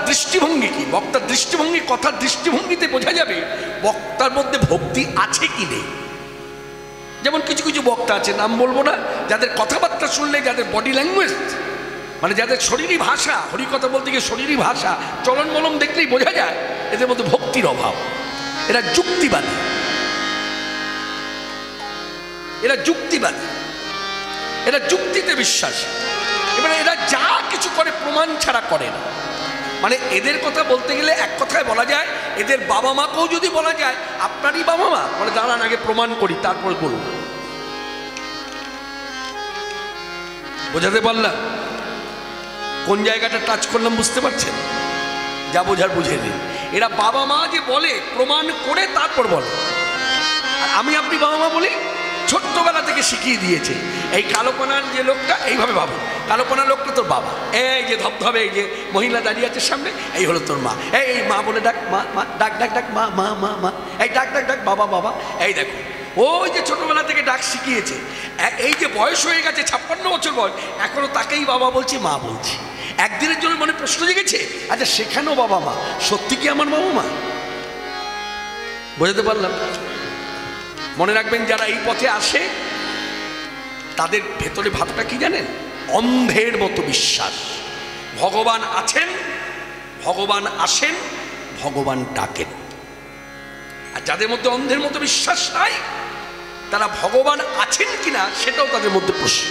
দৃষ্টিভঙ্গি কি, বক্তার দৃষ্টিভঙ্গি, কথার দৃষ্টিভঙ্গিতে বোঝা যাবে বক্তার মধ্যে ভক্তি আছে কি নেই। যেমন কিছু কিছু বক্তা আছে, নাম বলবো না, যাদের কথাবার্তা শুনলে, যাদের বডি ল্যাঙ্গুয়েজ, মানে যাদের শরীরী ভাষা, হরিকথা বলতে গিয়ে শরীরী ভাষা, চলন বলন দেখলেই বোঝা যায় এদের মধ্যে ভক্তির অভাব। এরা যুক্তিবাদী, এরা যুক্তিবাদী, এরা যুক্তিতে বিশ্বাসী। এবারে এরা যা কিছু করে প্রমাণ ছাড়া করে না। মানে এদের কথা বলতে গেলে এক কথায় বলা যায়, এদের বাবা মাকেও যদি বলা যায় আপনারই বাবা মা, মানে দাঁড়ান আগে প্রমাণ করি তারপর বলুন। বোঝাতে পারলাম? কোন জায়গাটা টাচ করলাম বুঝতে পারছেন? যা বোঝার বুঝে নিন। এরা বাবা মা যে বলে প্রমাণ করে তারপর বলে। আর আমি আপনি বাবা মা বলি, ছোট্টবেলা থেকে শিখিয়ে দিয়েছে। এই কালোপানার যে লোকটা, এইভাবে ভাবো, কালোপানার লোকটা তোর বাবা, এই যে ধবধবে এই যে মহিলা দাঁড়িয়ে আছে সামনে, এই হলো তোর মা। এই মা বলে ডাক, মা মা, ডাক ডাক ডাক, মা মা মা মা, এই ডাক ডাক ডাক, বাবা বাবা। এই দেখো, ওই যে ছোটবেলা থেকে ডাক শিখিয়েছে, এই যে বয়স হয়ে গেছে 56 বছর বয়স, এখনো তাকেই বাবা বলছি, মা বলছি। একদিনের জন্য মনে প্রশ্ন জেগেছে, আচ্ছা সেখানেও বাবা মা, সত্যি কি আমার বাবা মা? বোঝাতে পারলাম? মনে রাখবেন, যারা এই পথে আসে তাদের ভেতরে ভাবটা কি জানেন? অন্ধের মতো বিশ্বাস। ভগবান আছেন, ভগবান আসেন, ভগবান ডাকেন। আর যাদের মধ্যে অন্ধের মতো বিশ্বাস নাই, তারা ভগবান আছেন কিনা সেটাও তাদের মধ্যে প্রশ্ন।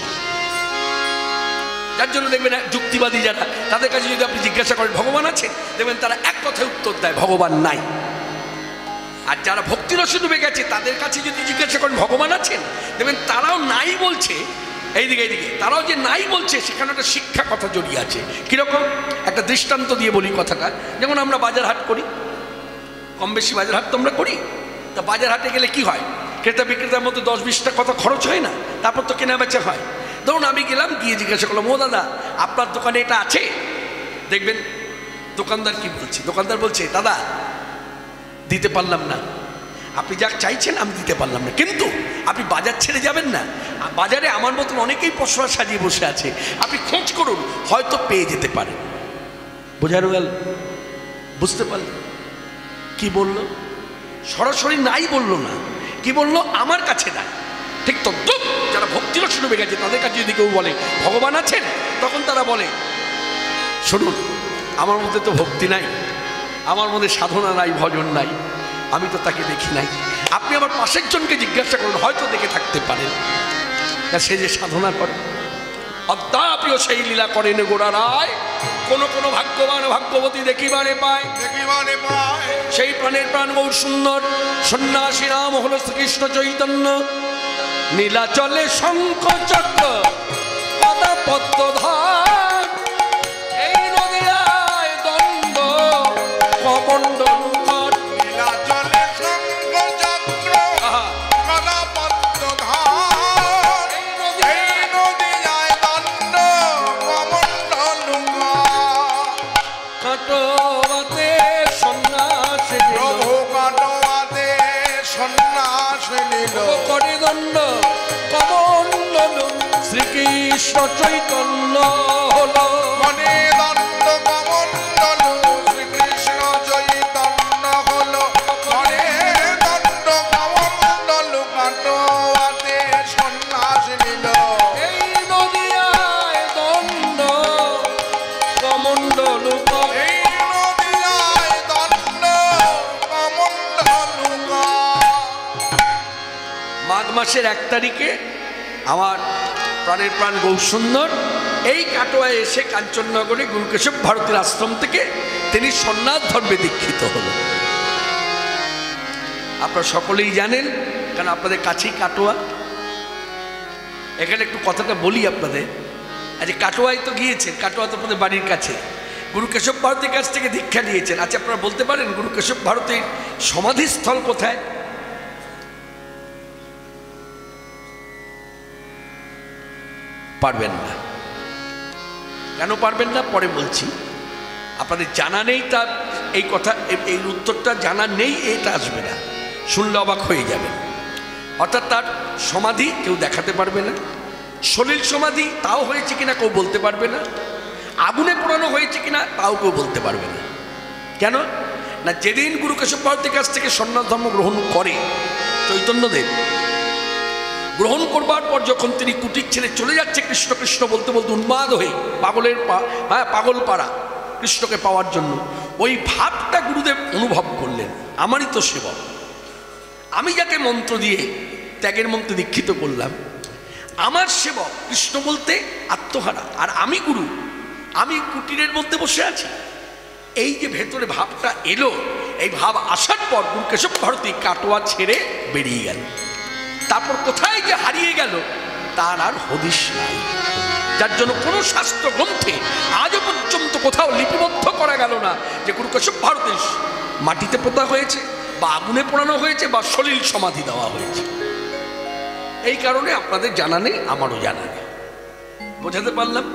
যার জন্য দেখবেন যুক্তিবাদী যারা, তাদের কাছে যদি আপনি জিজ্ঞাসা করেন ভগবান আছে, দেখবেন তারা এক কথায় উত্তর দেয় ভগবান নাই। আর যারা ভক্তিরসে ডুবে গেছে তাদের কাছে যদি জিজ্ঞাসা করেন ভগবান আছেন, দেখবেন তারাও নাই বলছে। এইদিকে এইদিকে তারাও যে নাই বলছে, সেখানে একটা শিক্ষা কথা জড়িয়ে আছে। কীরকম? একটা দৃষ্টান্ত দিয়ে বলি কথাটা। যেমন আমরা বাজার হাট করি, কম বেশি বাজার হাট তো আমরা করি। তা বাজার হাটে গেলে কি হয়? ক্রেতা বিক্রেতার মধ্যে 10-20টা কথা খরচ হয় না, তারপর তো কেনা বেচা হয়। ধরুন আমি গেলাম, গিয়ে জিজ্ঞাসা করলাম, ও দাদা আপনার দোকানে এটা আছে? দেখবেন দোকানদার কি বলছে, দোকানদার বলছে দাদা দিতে পারলাম না, আপনি যা চাইছেন আমি দিতে পারলাম না, কিন্তু আপনি বাজার ছেড়ে যাবেন না, বাজারে আমার মতন অনেকেই পশরা সাজিয়ে বসে আছে, আপনি খোঁজ করুন, হয়তো পেয়ে যেতে পারেন। বোঝানো গেল? বুঝতে পারলেন কি বললো? সরাসরি নাই বললো না, কি বললো? আমার কাছে নাই। ঠিক তো, যারা ভক্তিরসে ডুবে গেছে তাদের কাছে যদি কেউ বলে ভগবান আছেন, তখন তারা বলে শুনুন, আমার মধ্যে তো ভক্তি নাই, আমার মধ্যে সাধনা নাই, ভজন নাই, আমি তো তাকে দেখি নাই। আপনি আমার পাশের জনকে জিজ্ঞাসা করুন, হয়তো দেখে থাকতে পারেন, সে যে সাধনা করে। অদ্যাপিও সেই লীলা করেন গোড়া রায়, কোন কোন ভাগ্যবান ভাগ্যবতী দেখিবারে পায়, দেখিবারে পায়। সেই প্রাণের প্রাণ গৌর সুন্দর সন্ন্যাসী নাম হল শ্রীকৃষ্ণ চৈতন্য। নীলাচলে শঙ্খ চক্র পদা পদ্মধার, এই নদীরায় দ্বন্দ্ব কমণ্ডল। শ্রীকৃষ্ণ চৈতন্য হলো মনে দণ্ড কমণ্ডল, শ্রীকৃষ্ণ চৈতন্য হলো মনে দণ্ড কমণ্ডল, কাটোয়াতে সন্ন্যাস নিল। এই নদিয়ায় দণ্ড কমণ্ডল, এই নদিয়ায় দণ্ড কমণ্ডল। মাঘ মাসের 1 তারিখে আমার প্রাণের প্রাণ গৌরসুন্দর এই কাটোয়ায় এসে কাঞ্চননগরে গুরুকেশব ভারতীর আশ্রম থেকে তিনি সন্ন্যাস ধর্মে দীক্ষিত হল। আপনারা সকলেই জানেন, কারণ আপনাদের কাছেই কাটোয়া। এখানে একটু কথাটা বলি আপনাদের। আচ্ছা, কাটোয়ায় তো গিয়েছেন, কাটোয়া তো আপনাদের বাড়ির কাছে। গুরুকেশব ভারতীর কাছ থেকে দীক্ষা নিয়েছেন। আচ্ছা, আপনারা বলতে পারেন গুরুকেশব ভারতীর সমাধিস্থল কোথায়? পারবেন না। কেন পারবেন না পরে বলছি। আপনাদের জানা নেই, তার এই কথা, এই উত্তরটা জানা নেই, এটা আসবে না, শুনলে অবাক হয়ে যাবেন। অর্থাৎ তার সমাধি কেউ দেখাতে পারবে না, সলিল সমাধি তাও হয়েছে কিনা কেউ বলতে পারবে না। আগুনে পোড়ানো হয়েছে কিনা তাও কেউ বলতে পারবে না। কেন না, যেদিন গুরু কেশব ভারতীর কাছ থেকে সন্ন্যাস ধর্ম গ্রহণ করে চৈতন্যদেব, গ্রহণ করবার পর যখন তিনি কুটির ছেড়ে চলে যাচ্ছে কৃষ্ণ কৃষ্ণ বলতে বলতে উন্মাদ হয়ে পাগল পাড়া কৃষ্ণকে পাওয়ার জন্য, ওই ভাবটা গুরুদেব অনুভব করলেন, আমারই তো সেবক, আমি যাকে মন্ত্র দিয়ে ত্যাগের মন্ত্রে দীক্ষিত করলাম, আমার সেবক কৃষ্ণ বলতে আত্মহারা, আর আমি গুরু, আমি কুটিরের মধ্যে বসে আছি। এই যে ভেতরে ভাবটা এলো, এই ভাব আসার পর গুরু কেশব ভারতী কাটোয়া ছেড়ে বেরিয়ে গেল। তারপর কোথায় যে হারিয়ে গেল তার আর হদিশ নাই, যার জন্য কোনো শাস্ত্র গ্রন্থে আজও পর্যন্ত কোথাও লিপিবদ্ধ করা গেল না যে গুরু কেশব ভারতী মাটিতে পোতা হয়েছে বা আগুনে পোড়ানো হয়েছে বা সলিল সমাধি দেওয়া হয়েছে। এই কারণে আপনাদের জানা নেই, আমারও জানা নেই। বোঝাতে পারলাম?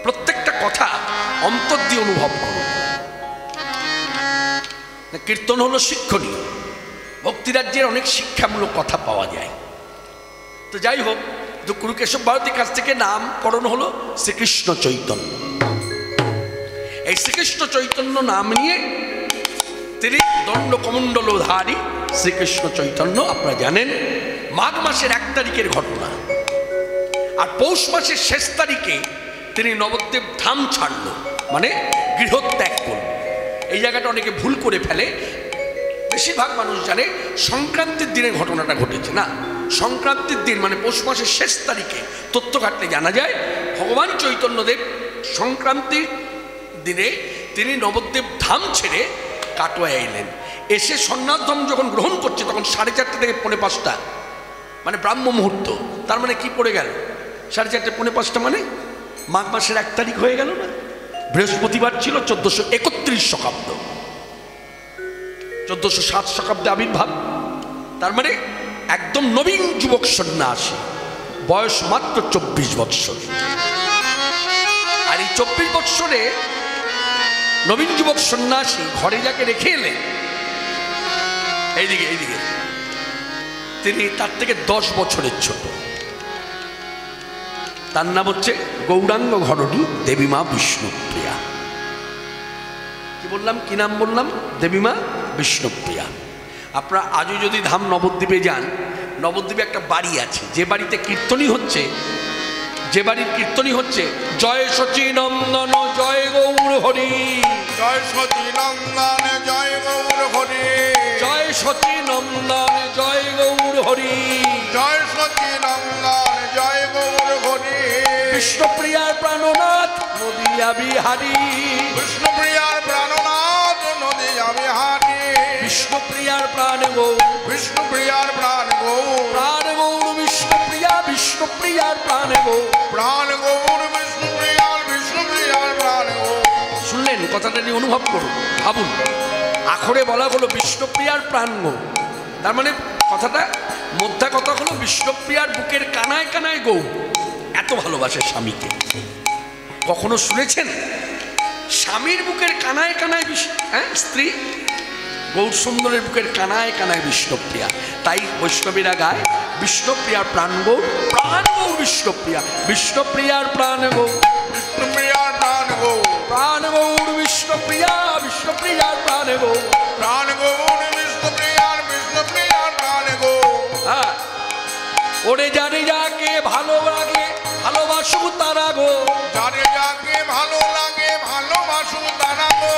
প্রত্যেকটা কথা অন্তর দিয়ে অনুভব করুন। কীর্তন হলো শিক্ষণীয়, ভক্তিরাজ্যের অনেক শিক্ষামূলক কথা পাওয়া যায়। তো যাই হোক, গুরু কেশব ভারতীর কাছ থেকে নামকরণ হলো শ্রীকৃষ্ণ চৈতন্য। এই শ্রীকৃষ্ণ চৈতন্য নাম নিয়ে তিনি দণ্ড কমণ্ডলধারী শ্রীকৃষ্ণ চৈতন্য, আপনারা জানেন মাঘ মাসের 1 তারিখের ঘটনা। আর পৌষ মাসের শেষ তারিখে তিনি নবদ্বীপ ধাম ছাড়ল, মানে গৃহত্যাগ করল। এই জায়গাটা অনেকে ভুল করে ফেলে, বেশিরভাগ মানুষ জানে সংক্রান্তির দিনে ঘটনাটা ঘটেছে। না, সংক্রান্তির দিন মানে পৌষ মাসের শেষ তারিখে তথ্য ঘাটলে জানা যায় ভগবান চৈতন্যদেব সংক্রান্তির দিনে তিনি নবদ্বীপ ধাম ছেড়ে কাটোয়ায় এলেন। এসে সন্ন্যাস ধর্ম যখন গ্রহণ করছে তখন 4:30 থেকে 4:45, মানে ব্রাহ্ম মুহূর্ত। তার মানে কি পড়ে গেল? 4:30 5:45 মানে মাঘ মাসের 1 তারিখ হয়ে গেল না? বৃহস্পতিবার ছিল 1431 শকাব্দ, 1407 শকাব্দে আবির্ভাব। তার মানে একদম নবীন যুবক সন্ন্যাসী, বয়স মাত্র 24 বৎসর। আর এই 24 বৎসরে নবীন যুবক সন্ন্যাসী ঘরে যাকে রেখে এলেন, এইদিকে তিনি তার থেকে 10 বছরের ছোট। তার নাম হচ্ছে গৌরাঙ্গ ঘরণী দেবী মা বিষ্ণুপ্রিয়া। কি বললাম, কি নাম বললাম? দেবী মা বিষ্ণুপ্রিয়া। আপনারা আজও যদি ধাম নবদ্বীপে যান, নবদ্বীপে একটা বাড়ি আছে, যে বাড়িতে কীর্তনই হচ্ছে, যে বাড়ির কীর্তনই হচ্ছে জয় সচী নন্দন জয় গৌর হরি, জয় সচী নন্দন জয় গৌর হরি, জয় সচী নন্দন জয় গৌর হরি, জয় সচী নন্দন জয় গৌর হরি। বিষ্ণুপ্রিয়ার প্রাণনাথ নদিয়া বিহারী, বিষ্ণুপ্রিয়ার প্রাণনাথ নদিয়া বিহারী, বিষ্ণুপ্রিয়ার প্রাণ গৌর, বিষ্ণুপ্রিয়ার প্রাণ গৌর, প্রাণ গৌর বিষ্ণুপ্রিয়া, বিষ্ণুপ্রিয়ার প্রাণ গৌর, প্রাণ গৌর বিষ্ণুপ্রিয়ার প্রাণ গৌর। শুনলেন কথাটা নিয়ে অনুভব করুন, ভাবুন। আখরে বলা হলো বিষ্ণুপ্রিয়ার প্রাণ গৌর, তার মানে কথাটা মধ্যা কথা হলো বিষ্ণুপ্রিয়ার বুকের কানায় কানায় গৌর এত ভালোবাসে স্বামীকে। কখনো শুনেছেন স্বামীর বুকের কানায় কানায় স্ত্রী? গৌর সুন্দরের বুকের কানায় কানায় বিষ্ণুপ্রিয়া। তাই বৈষ্ণবীরা গায় বিষ্ণুপ্রিয়ার প্রাণ গৌর, প্রাণ গৌর বিষ্ণুপ্রিয়া, বিষ্ণুপ্রিয়ার প্রাণ গৌর, বিষ্ণুপ্রিয়ার প্রাণ গৌর, প্রাণ গৌর বিষ্ণুপ্রিয়া, বিষ্ণুপ্রিয়ার প্রাণ গৌর, প্রাণ গৌর বিষ্ণুপ্রিয়ার প্রাণ গৌর। হ্যাঁ, ওরে জানে যাকে ভালো লাগে ভালোবাসু তারা গো, যারে যাকে ভালো লাগে ভালোবাসু তারা গো।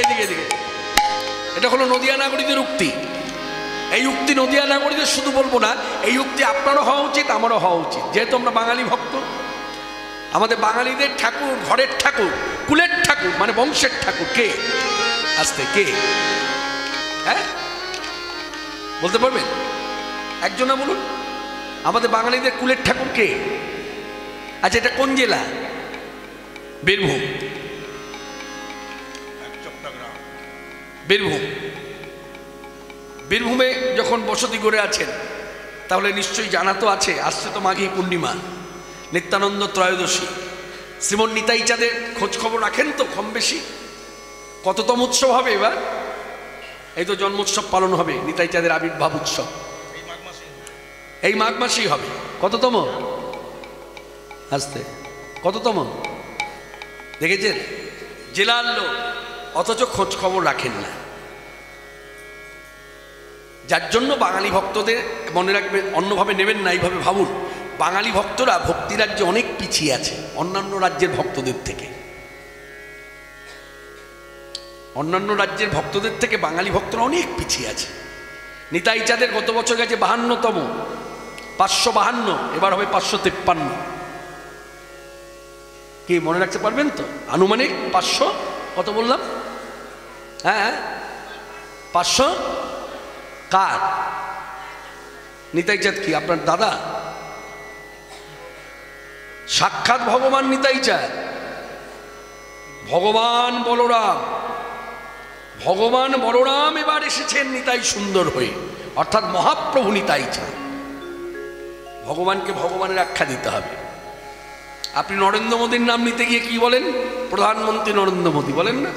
এদিকে এটা হলো নদিয়া নাগরীদের উক্তি। এই উক্তি নদিয়া নাগরীদের শুধু বলবো না, এই উক্তি আপনারও হওয়া উচিত, আমারও হওয়া উচিত। যেহেতু আমরা বাঙালি ভক্ত, আমাদের বাঙালিদের ঠাকুর, ঘরের ঠাকুর, কুলের ঠাকুর মানে বংশের ঠাকুর কে? আসতে কে? হ্যাঁ, বলতে পারবেন? একজনা বলুন, আমাদের বাঙালিদের কুলের ঠাকুর কে? আচ্ছা, এটা কোন জেলা? বীরভূম। বীরভূম, বীরভূমে যখন বসতি করে আছেন তাহলে নিশ্চয়ই জানা তো আছে, আসছে তো মাঘী পূর্ণিমা, নিত্যানন্দ ত্রয়োদশী। শ্রীমন নিতাই চাঁদের খোঁজ খবর রাখেন তো কম বেশি? কততম উৎসব হবে এবার? এই তো জন্মোৎসব পালন হবে, নিতাই চাঁদের আবির্ভাব উৎসব এই মাঘ মাসেই হবে। কততম? আসতে কততম? দেখেছেন? জেলার লোক, অথচ খোঁজ খবর রাখেন না। যার জন্য বাঙালি ভক্তদের মনে রাখবেন, অন্যভাবে নেবেন না, এইভাবে ভাবুন, বাঙালি ভক্তরা ভক্তি রাজ্যে অনেক পিছিয়ে আছে অন্যান্য রাজ্যের ভক্তদের থেকে। অন্যান্য রাজ্যের ভক্তদের থেকে বাঙালি ভক্তরা অনেক পিছিয়ে আছে। নিতাই চাঁদের গত বছর গেছে 52তম, 552, এবার হবে 553। কি মনে রাখতে পারবেন তো? আনুমানিক 500 কত বললাম? হ্যাঁ 500। কার নিতাই চাঁদ? কি আপনার দাদা? সাক্ষাৎ ভগবান নিতাই চাঁদ, ভগবান বলরাম। ভগবান বলরাম এবার এসেছেন নিতাই সুন্দর হয়ে, অর্থাৎ মহাপ্রভু নিতাই চাঁদ। ভগবানকে ভগবানের আখ্যা দিতে হবে। আপনি নরেন্দ্র মোদীর নাম নিতে গিয়ে কি বলেন? প্রধানমন্ত্রী নরেন্দ্র মোদী বলেন না?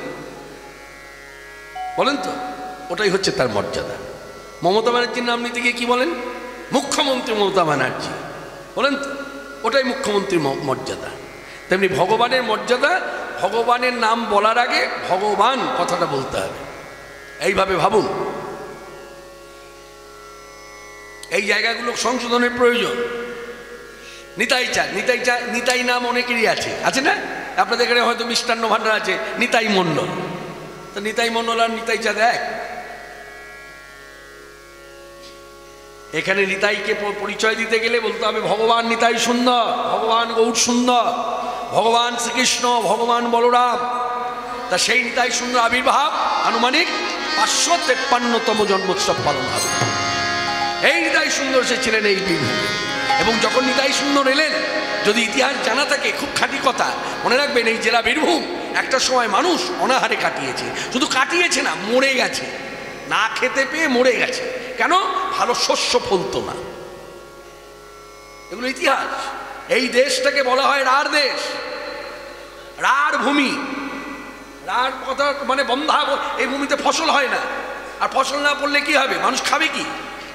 বলেন তো? ওটাই হচ্ছে তার মর্যাদা। মমতা ব্যানার্জির নাম নিতে গিয়ে কি বলেন? মুখ্যমন্ত্রী মমতা ব্যানার্জি বলেন তো? ওটাই মুখ্যমন্ত্রীর মর্যাদা। তেমনি ভগবানের মর্যাদা, ভগবানের নাম বলার আগে ভগবান কথাটা বলতে হবে। এইভাবে ভাবুন। এই জায়গাগুলো সংশোধনের প্রয়োজন। নিতাই চাঁদ, নিতাই চাঁদ, নিতাই নাম অনেকেরই আছে, আছে না? আপনাদের এখানে হয়তো মিষ্টান্ন ভাণ্ডার আছে নিতাই মণ্ডল, তো নিতাই মণ্ডল আর নিতাই চাঁদ এক? এখানে নিতাইকে পরিচয় দিতে গেলে বলতে হবে ভগবান নিতাই সুন্দর, ভগবান গৌর সুন্দর, ভগবান শ্রীকৃষ্ণ, ভগবান বলরাম। তা সেই নিতাই সুন্দর আবির্ভাব আনুমানিক 553তম জন্মোৎসব পালন হবে। এই নিতাই সুন্দর সে ছিলেন এই বীরভূমে। এবং যখন নিতাই সুন্দর এলেন, যদি ইতিহাস জানা থাকে, খুব খাঁটি কথা মনে রাখবেন, এই জেলা বীরভূম একটা সময় মানুষ অনাহারে কাটিয়েছে। শুধু কাটিয়েছে না, মরে গেছে, না খেতে পেয়ে মরে গেছে। কেন? ভালো শস্য ফলতো না। এগুলো ইতিহাস। এই দেশটাকে বলা হয় রাঢ় দেশ, রাঢ় ভূমি। রাঢ় কথা মানে বন্ধা, এই ভূমিতে ফসল হয় না, আর ফসল না পড়লে কি হবে? মানুষ খাবে কি?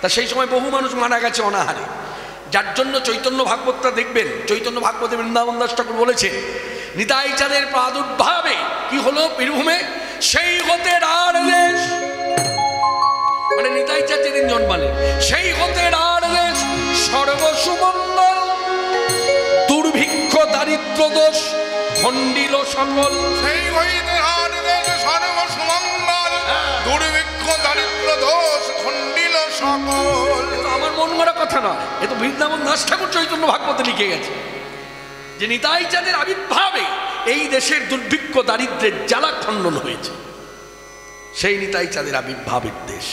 তা সেই সময় বহু মানুষ মারা গেছে অনাহারে। যার জন্য চৈতন্য ভাগবতটা দেখবেন, চৈতন্য ভাগবতে বৃন্দাবন দাস ঠাকুর বলেছে, নিতাই চাঁদের প্রাদুর্ভাবে কি হলো বীরভূমে? সেই হতে রাঢ় দেশ, মানে নিতাই চাঁদ যেদিন জন্মালেন, সেই হতে রাঢ় দেশ সর্বসুমঙ্গল, দুর্ভিক্ষ দারিদ্র দোষ খণ্ডিল সকল। সেই হইতে রাঢ় দেশ সর্বসুমঙ্গল, দুর্ভিক্ষ দারিদ্র দোষ খণ্ডিল সকল। আমার মন গড়া কথা নয়, এ তো বৃন্দাবন দাস ঠাকুর চৈতন্য ভাগবতে লিখে গেছে যে নিতাই চাঁদের আবির্ভাবে এই দেশের দুর্ভিক্ষ দারিদ্রের জ্বালা খণ্ডন হয়েছে। সেই নিতাই চাঁদের আবির্ভাবের দেশ,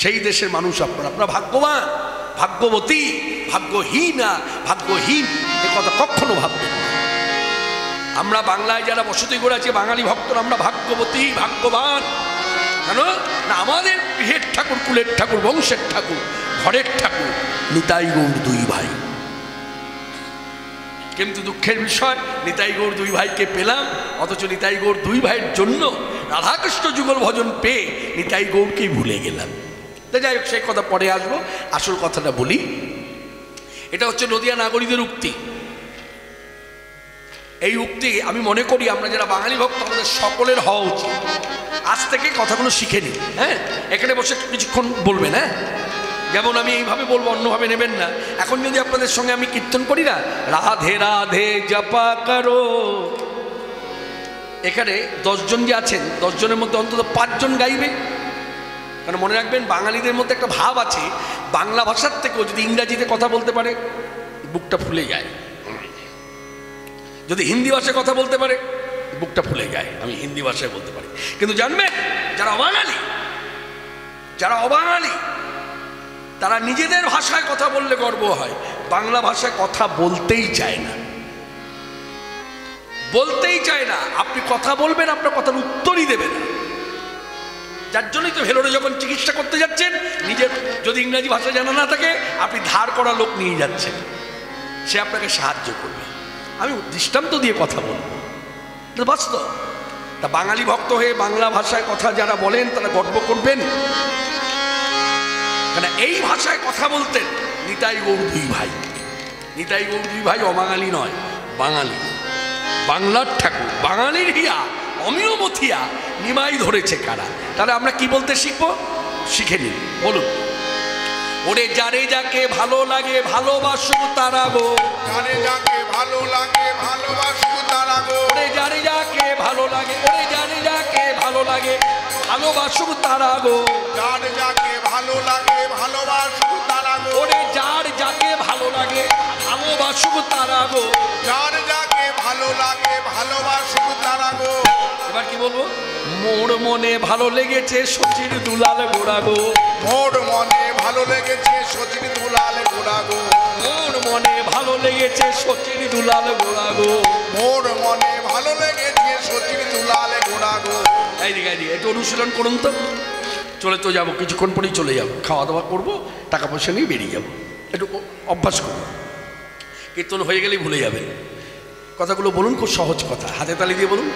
সেই দেশের মানুষ আপনারা। আপনারা ভাগ্যবান, ভাগ্যবতী, ভাগ্যহীনা, ভাগ্যহীন এ কথা কখনো ভাববেন না। আমরা বাংলায় যারা বসতি করে আছি বাঙালি ভক্তরা, আমরা ভাগ্যবতী, ভাগ্যবান। কেন না? আমাদের গৃহের ঠাকুর, কুলের ঠাকুর, বংশের ঠাকুর, ঘরের ঠাকুর নিতাই গৌর দুই ভাই। কিন্তু দুঃখের বিষয়, নিতাই গৌর দুই ভাইকে পেলাম, অথচ নিতাই গৌর দুই ভাইয়ের জন্য রাধাকৃষ্ণ যুগল ভজন পেয়ে নিতাই গৌরকেই ভুলে গেলাম। তো যাই হোক, সেই কথা পরে আসবো। আসল কথাটা বলি, এটা হচ্ছে নদিয়া নাগরিকদের উক্তি। এই উক্তি আমি মনে করি আমরা যারা বাঙালি ভক্ত আমাদের সকলের হওয়া উচিত। আজ থেকে কথাগুলো শিখে নিই। হ্যাঁ, এখানে বসে কিছুক্ষণ বলবেন। হ্যাঁ, যেমন আমি এইভাবে বলবো, অন্যভাবে নেবেন না। এখন যদি আপনাদের সঙ্গে আমি কীর্তন করি না, রাধে রাধে জপা করো, এখানে 10 জন যে আছেন, 10 জনের মধ্যে অন্তত 5 জন গাইবে। কারণ মনে রাখবেন, বাঙালিদের মধ্যে একটা ভাব আছে, বাংলা ভাষার থেকেও যদি ইংরাজিতে কথা বলতে পারে বুকটা ফুলে যায়, যদি হিন্দি ভাষায় কথা বলতে পারে বুকটা ফুলে যায়। আমি হিন্দি ভাষায় বলতে পারি, কিন্তু জানবেন যারা অবাঙালি, যারা অবাঙালি তারা নিজেদের ভাষায় কথা বললে গর্ব হয়, বাংলা ভাষায় কথা বলতেই চায় না, বলতেই চায় না। আপনি কথা বলবেন, আপনার কথার উত্তরই দেবে না। যার জন্যই তো ভেলোরে যখন চিকিৎসা করতে যাচ্ছেন, নিজের যদি ইংরাজি ভাষা জানা না থাকে, আপনি ধার করা লোক নিয়ে যাচ্ছেন, সে আপনাকে সাহায্য করবে। আমি দৃষ্টান্ত দিয়ে কথা বলবো, বাস্তব। তা বাঙালি ভক্ত হয়ে বাংলা ভাষায় কথা যারা বলেন তারা গর্ব করবেন, কেন এই ভাষায় কথা বলতেন নিতাই গৌর দুই ভাই। নিতাই গৌর দুই ভাই অবাঙালি নয়, বাঙালি। বাংলার ঠাকুর, বাঙালির হিয়া, অমিয় মথিয়া নিমাই ধরেছে কারা। তাহলে আমরা কি বলতে শিখবো? শিখে নিন, বলুন। ওরে যারে যাকে ভালো লাগে ভালোবাসো তারা গো, যারে যাকে ভালো লাগে ভালোবাসো তারা গো, ওরে যারে যাকে ভালো লাগে, ওরে যারে যাকে ভালো লাগে ভালোবাসো তারা গো, যার যাকে ভালো লাগে ভালোবাসো তারা গো, ওরে যার যাকে ভালো লাগে ভালোবাসো তারা গো, যার যাকে ভালো লাগে ভালোবাসো তারা গো। এবার কি বলবো? মোর মনে ভালো লেগেছে সচির দুলাল গোড়া গো, মোর মনে ভালো লেগেছে সচিন দুলাল গোড়া গো, মোর মনে ভালো লেগেছে সচির দুলাল গোড়া গো, মোর মনে ভালো লেগেছে সচিন দুলাল গোড়া গো। এইদিকে এইদিকে একটু অনুশীলন করুন তো। চলে তো যাবো, কিছুক্ষণ পরেই চলে যাবো, খাওয়া দাওয়া করবো, টাকা পয়সা নিয়ে বেরিয়ে যাবো। একটু অভ্যাস করবো, কীর্তন হয়ে গেলেই ভুলে যাবেন। কথাগুলো বলুন, খুব সহজ কথা, হাতে তালি দিয়ে বলুন।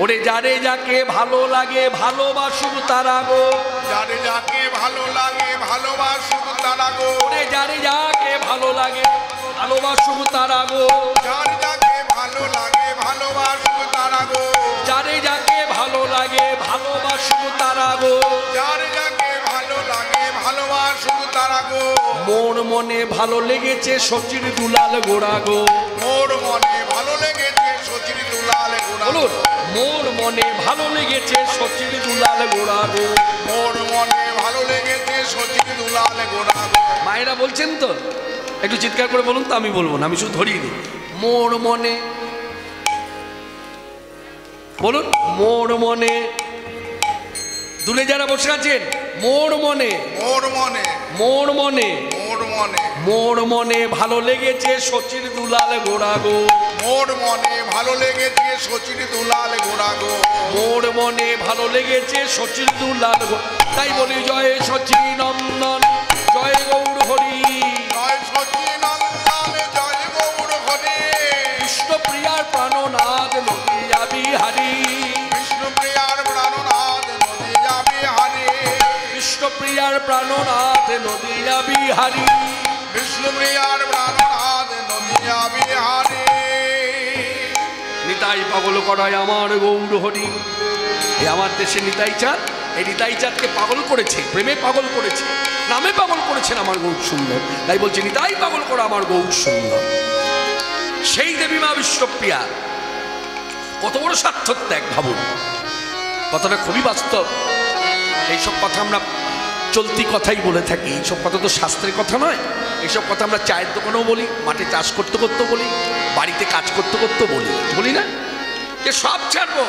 ওরে যারে যাকে ভালো লাগে ভালোবাসুক তারা গো, যারে যাকে ভালো লাগে ভালোবাসো তারা গো, ওরে যারে যাকে ভালো লাগে ভালোবাসুক তারা গো, যার যাকে ভালো লাগে ভালোবাসো তারা গো, যারে যাকে ভালো লাগে ভালোবাসুক তারা গো, যার যাকে ভালো লাগে ভালোবাসো তারা গো। মোর মনে ভালো লেগেছে সচির দুলাল গোড়া গো, মোর মনে ভালো লেগেছে সচিন দুলাল গোড়া গো, বলুন। মোর মনে ভালো লেগেছে সচির দুলাল গোড়া গো, মোর মনে ভালো লেগেছে সচিন দুলাল গোড়া গো। মায়েরা বলছেন তো, একটু চিৎকার করে বলুন তো, আমি বলবো না, আমি শুধু ধরিয়ে দিই। মোর মনে, বলুন। মোর মনে, দূরে যারা বসে আছেন, মোর মনে, মোর মনে, মোর মনে, মোর মনে, মোর মনে ভালো লেগেছে সচির দুলাল গোড়া গো, মোর মনে ভালো লেগেছে সচিন দুলাল গোড়া গো, মোর মনে ভালো লেগেছে সচির দুলাল গো। তাই বলি জয় সচিন নন্দন, জয় গৌর হরি, জয় সচিন নন্দন, জয় গৌর হরি, বিষ্ণুপ্রিয়ার প্রাণনাথ নদিয়া বিহারী, বিষ্ণুপ্রিয়ার প্রাণনাথ নদিয়া বিহারী, বিষ্ণুপ্রিয়ার প্রাণনাথ নদিয়া বিহারী, বিষ্ণুপ্রিয়ার প্রাণনাথ নদিয়া বিহারী। নিতাই পাগল করায় আমার গৌর হরি। এই আমার দেশে নিতাই চাঁদ, এই নিতাই চাঁদকে পাগল করেছে, প্রেমে পাগল করেছে, নামে পাগল করেছেন আমার গৌর সুন্দর। তাই বলছে নিতাই পাগল করা আমার গৌর সুন্দর। সেই দেবী মা বিষ্ণুপ্রিয়া কত বড় স্বার্থত্যাগ ভাবুন, কথাটা খুবই বাস্তব। এইসব কথা আমরা চলতি কথাই বলে থাকি, এইসব কথা তো শাস্ত্রের কথা নয়। এইসব কথা আমরা চায়ের দোকানেও বলি, মাঠে চাষ করতে করতেও বলি, বাড়িতে কাজ করতে করতেও বলি, বলি না যে সব ছাড়বো।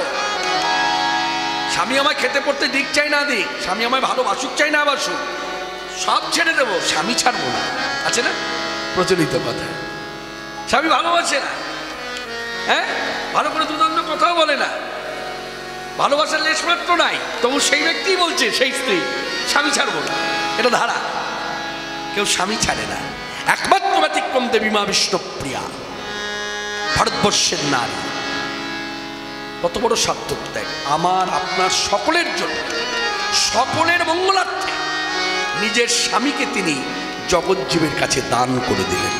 স্বামী আমায় খেতে পড়তে দিক চাই না দিক, স্বামী আমায় ভালোবাসুক চাই না বাসুক, সব ছেড়ে দেবো, স্বামী ছাড়বো না। আছে না প্রচলিত কথা? স্বামী ভালোবাসে না, হ্যাঁ, ভালো করে দুদণ্ড কথাও বলে না, ভালোবাসার লেশমাত্র নাই, তবু সেই ব্যক্তিই বলছে, সেই স্ত্রী, স্বামী ছাড়বো না। এটা ধারা, কেউ স্বামী ছাড়ে না। একমাত্র ব্যতিক্রম দেবী মা বিষ্ণুপ্রিয়া, ভারতবর্ষের নারী। কত বড় স্বার্থত্যাগ, আমার আপনার সকলের জন্য, সকলের মঙ্গলার্থে নিজের স্বামীকে তিনি জগজ্জীবের কাছে দান করে দিলেন।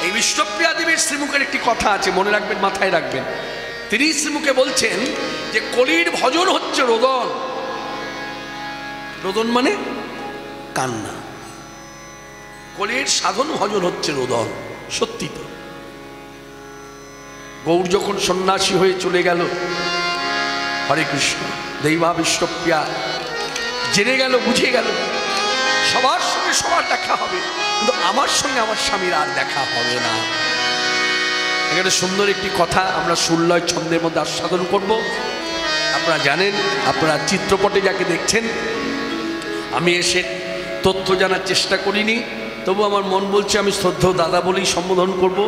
এই বিষ্ণুপ্রিয়া দেবীর শ্রীমুখের একটি কথা আছে, মনে রাখবেন, মাথায় রাখবেন। তিনি শ্রীমুখে বলছেন যে কলির ভজন হচ্ছে রোদন। রোদন মানে কান্না, কলির সাধন ভজন হচ্ছে রোদন। সত্যি তো, গৌর যখন সন্ন্যাসী হয়ে চলে গেল, হরে কৃষ্ণ, দেবী বিষ্ণুপ্রিয়া জেনে গেল, বুঝে গেল, সবার সঙ্গে সবার দেখা হবে, কিন্তু আমার সঙ্গে আমার স্বামীর আর দেখা হবে না। এখানে সুন্দর একটি কথা আমরা সুরলয় ছন্দের মধ্যে আস্বাদন করব। আপনারা জানেন, আপনারা চিত্রপটে যাকে দেখছেন, আমি এসে তথ্য জানার চেষ্টা করিনি, তবু আমার মন বলছে আমি শ্রদ্ধেয় দাদা বলেই সম্বোধন করব।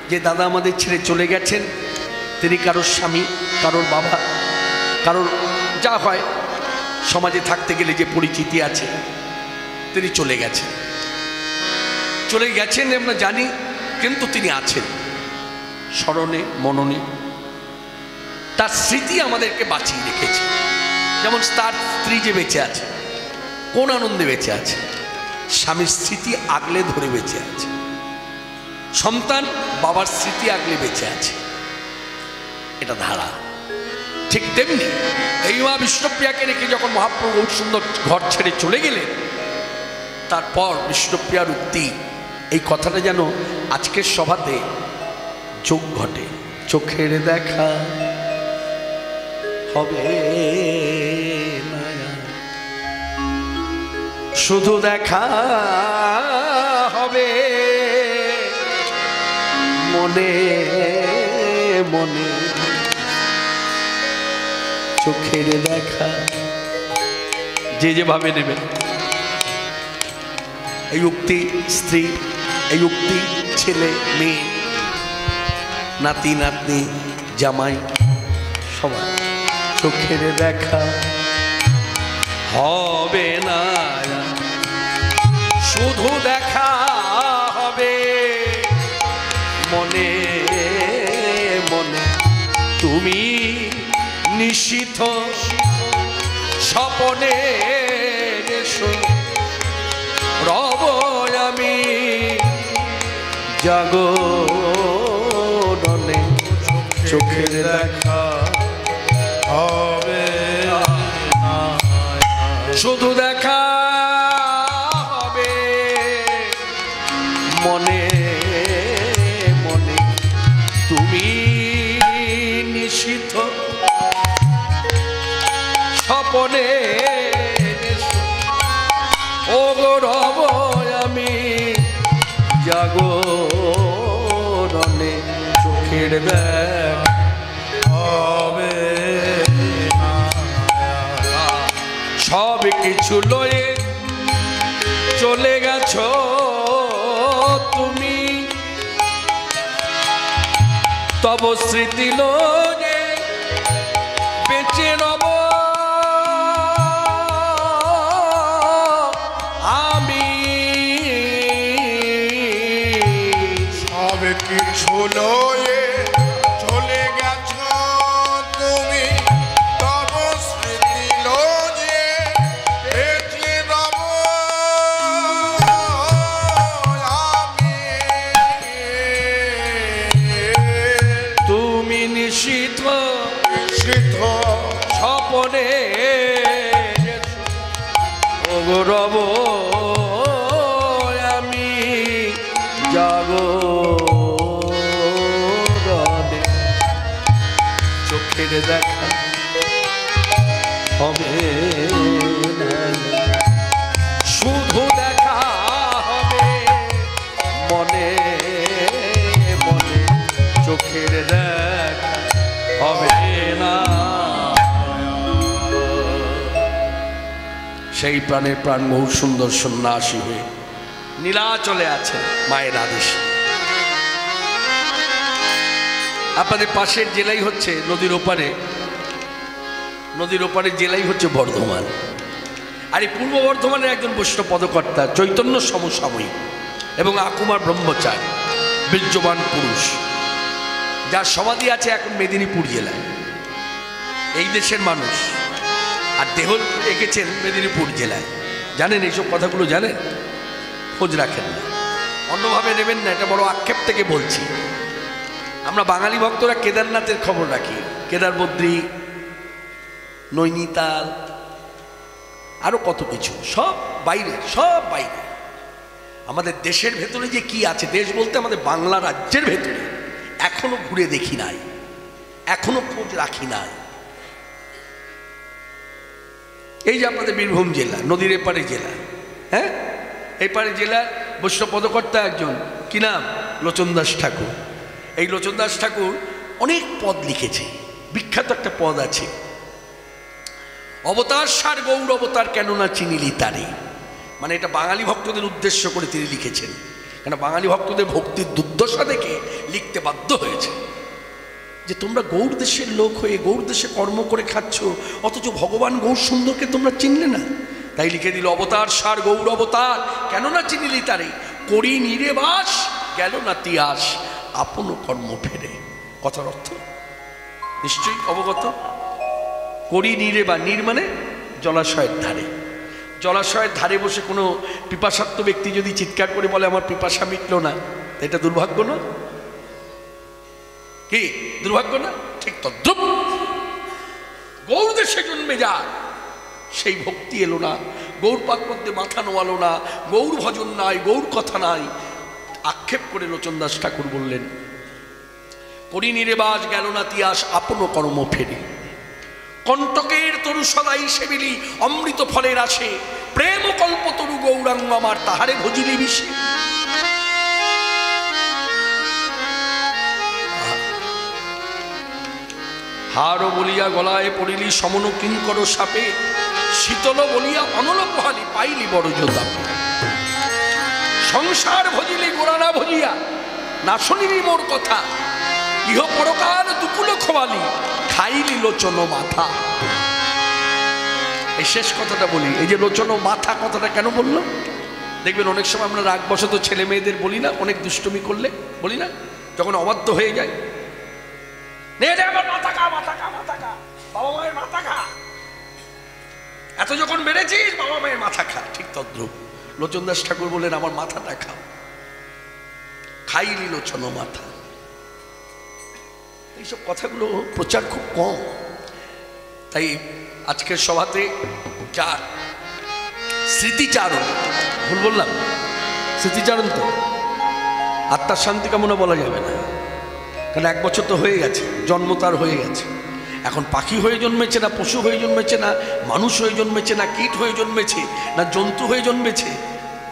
যে দাদা আমাদের ছেড়ে চলে গেছেন, তিনি কারোর স্বামী, কারোর বাবা, কারোর যা হয় সমাজে থাকতে গেলে যে পরিচিতি আছে, তিনি চলে গেছেন। চলে গেছেন আমরা জানি, কিন্তু তিনি আছেন স্মরণে, মননে। তার স্মৃতি আমাদেরকে বাঁচিয়ে রেখেছে। যেমন তার স্ত্রী যে বেঁচে আছে, কোন আনন্দে বেঁচে আছে, স্বামীর স্মৃতি আগলে ধরে বেঁচে আছে। সন্তান বাবার স্মৃতি আগলে বেঁচে আছে, এটা ধারা। ঠিক তেমনি এই মা বিষ্ণুপ্রিয়াকে রেখে যখন মহাপ্রভু গৌর সুন্দর ঘর ছেড়ে চলে গেলেন, তারপর বিষ্ণুপ্রিয়ার উক্তি, এই কথাটা যেন আজকের সভাতে যোগ ঘটে। চোখের দেখা হবে না, শুধু দেখা হবে মনে মনে। চোখের দেখা যে যেভাবে নেবেন, এই উক্তি স্ত্রী, এই উক্তি ছেলে মেয়ে, নাতি নাতনি, জামাই, সবাই চোখের দেখা হবে না, শুধু দেখা হবে মনে মনে। তুমি নিশীথ স্বপনে রব আমি জাগরণে। চোখের দেখা হবে না, শুধু দেখা হবে মনে মনে। তুমি নিশীথ স্বপনে ও গো রব আমি জাগরণে। চোখের দেখা হবে না, সব কিছু লয়ে চলে গেছো তুমি, তব স্মৃতি লয়ে বেঁচে রব আমি। সব কিছু লয়ে চলে গেছো তুমি, তব স্মৃতি লয়ে বেঁচে রব আমি। তুমি নিশীথ সিদ্ধ স্বপনে রব আমি জাগরণে। চোখের দেখা হবে না, শুধু দেখা হবে মনে মনে। চোখের দেখা হবে না, সেই প্রাণের প্রাণ বহু সুন্দর সন্ন্যাসী হয়ে নীলাচলে আছে মায়ের আদেশ। আপনাদের পাশের জেলাই হচ্ছে নদীর ওপারে জেলাই হচ্ছে বর্ধমান। আর এই পূর্ব বর্ধমানের একজন বৈষ্ণব পদকর্তা, চৈতন্য সমসাময়িক এবং আকুমার ব্রহ্মচারী, বীর্যবান পুরুষ, যার সমাধি আছে এখন মেদিনীপুর জেলায়। এই দেশের মানুষ, আর দেহ এঁকেছেন মেদিনীপুর জেলায়। জানেন এইসব কথাগুলো? জানেন? খোঁজ রাখেন না, অন্যভাবে নেবেন না, এটা বড় আক্ষেপ থেকে বলছি। আমরা বাঙালি ভক্তরা কেদারনাথের খবর রাখি, কেদারবদ্রী, নৈনিতাল, আরো কত কিছু, সব বাইরে, সব বাইরে। আমাদের দেশের ভেতরে যে কি আছে, দেশ বলতে আমাদের বাংলা রাজ্যের ভেতরে এখনো ঘুরে দেখি নাই, এখনো খোঁজ রাখি নাই। এই যে আপনাদের বীরভূম জেলা, নদীর এপারে জেলা, হ্যাঁ, এপারে জেলার বৈষ্ণব পদকর্তা একজন, কি নাম? লোচন দাস ঠাকুর। এই লোচন দাস ঠাকুর অনেক পদ লিখেছে, বিখ্যাত একটা পদ আছে, অবতার সার গৌর অবতার কেন না চিনিলি তারে। মানে এটা বাঙালি ভক্তদের উদ্দেশ্য করে তিনি লিখেছেন, কেন বাঙালি ভক্তদের ভক্তির দুর্দশা দেখে লিখতে বাধ্য হয়েছে যে তোমরা গৌর দেশের লোক হয়ে গৌর দেশে কর্ম করে খাচ্ছ, অথচ ভগবান গৌর সুন্দরকে তোমরা চিনলে না। তাই লিখে দিল, অবতার সার গৌর অবতার কেন না চিনিলি তারে, করি নিরে বাস গেল না তিয়াস আপন কর্ম ফেরে। কথার অর্থ নিশ্চয়ই অবগত। করি নিরে, বা নির মানে জলাশয়ের ধারে, জলাশয়ের ধারে বসে কোনো পিপাসার্ত ব্যক্তি যদি চিৎকার করে বলে আমার পিপাসা মিটল না, এটা দুর্ভাগ্য না? কি দুর্ভাগ্য না? ঠিক তদ্রুপ গৌর দেশে জন্মে যায়, সেই ভক্তি এলো না, গৌর পাক মধ্যে মাথা নোয়ালো না, গৌর ভজন নাই, গৌর কথা নাই। আক্ষেপ করে লোচনদাস ঠাকুর বললেন, করিনি রে বাস গেল না তিয়াস আপন কর্ম ফেরে, কণ্টকের তরু সদাই সেবিলি অমৃত ফলের আসে, প্রেম কল্প তরু গৌরাঙ্গ আমার তাহারে ভজিলি বিষে। হার বলিয়া গলায় পড়িলি সমন কিঙ্কর সাপে, শীতল বলিয়া অনল পোহালি পাইলি বড় যোদ্ধা। সংসার ভজিলি গোড়ানা ভজিয়া না শুনিবি মোর কথা, ইহ পরকাল দুকুল খোয়ালি খাইলি লোচন মাথা। এই শেষ কথাটা বলি, এই যে লোচন মাথা কথাটা কেন বললো দেখবেন অনেক সময় আমরা রাগ বশত ছেলে মেয়েদের বলি না, অনেক দুষ্টুমি করলে বলি না, যখন অবাধ্য হয়ে যায়, মাথা খা মাথা খা মাথা খা, বাবা মায়ের মাথা খা, এত যখন বেড়েছিস বাবা মায়ের মাথা খা। ঠিক তদ্রুপ লোচনদাস ঠাকুর বললেন আমার মাথাটা খাও, খাইলি লোচন মাথা। এইসব কথাগুলো প্রচার খুব কম। তাই আজকের সভাতে যার স্মৃতিচারণ, ভুল বললাম? স্মৃতিচারণ তো আত্মার শান্তি কামনা বলা যাবে না, কারণ 1 বছর তো হয়ে গেছে, জন্ম তার হয়ে গেছে। এখন পাখি হয়ে জন্মেছে না পশু হয়ে জন্মেছে না মানুষ হয়ে জন্মেছে না কীট হয়ে জন্মেছে না জন্তু হয়ে জন্মেছে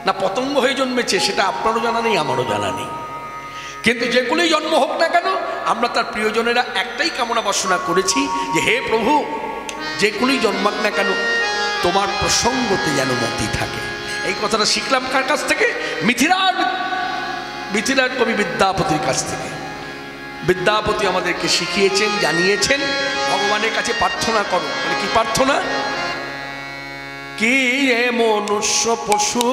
না পতঙ্গ হয়ে জন্মেছে, সেটা আপনারও জানা নেই আমারও জানা নেই। কিন্তু যেগুলোই জন্ম হোক না কেন, আমরা তার প্রিয়জনেরা একটাই কামনা বাসনা করেছি যে হে প্রভু, যেগুলোই জন্মাক না কেন তোমার প্রসঙ্গতে যেন মতি থাকে। এই কথাটা শিখলাম কার কাছ থেকে? মিথিলার কবি বিদ্যাপতির কাছ থেকে। বিদ্যাপতি আমাদেরকে শিখিয়েছেন, জানিয়েছেন ভগবানের কাছে প্রার্থনা করো। মানে কি প্রার্থনা? কি এ মনুষ্য পশু